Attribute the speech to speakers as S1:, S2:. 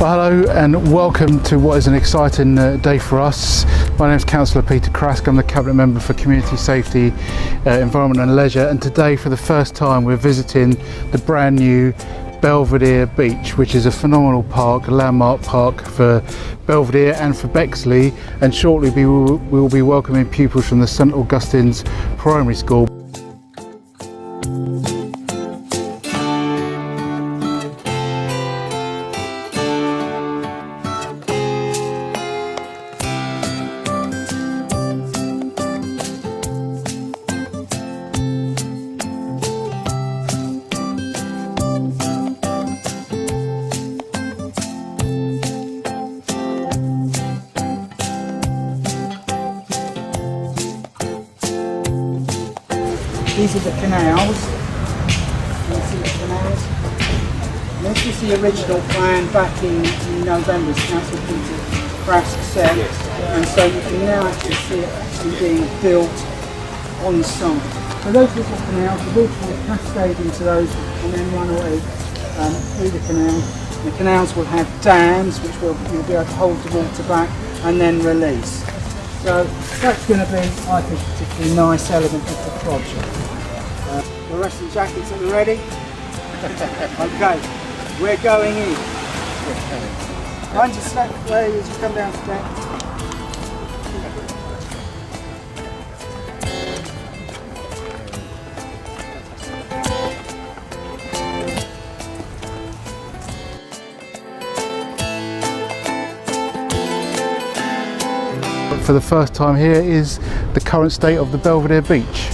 S1: Well, hello and welcome to what is an exciting day for us. My name is Councillor Peter Crask. I'm the Cabinet Member for Community Safety, Environment and Leisure, and today for the first time we're visiting the brand new Belvedere Beach, which is a phenomenal park, a landmark park for Belvedere and for Bexley, and shortly we will be welcoming pupils from the St Augustine's Primary School.
S2: These are the canals. Can you see the canals? And this is the original plan back in November, as Councillor Peter Crask said. And so you can now actually see it actually being built on site. So those little canals, the water will cascade into those and then run away through the canal. The canals will have dams which you'll be able to hold the water back and then release. So that's going to be, I think, a particularly nice element of the project. The rest of the jackets, are we ready? Okay, we're going in. Mind your step way as you come down step.
S1: For the first time here is the current state of the Belvedere Beach.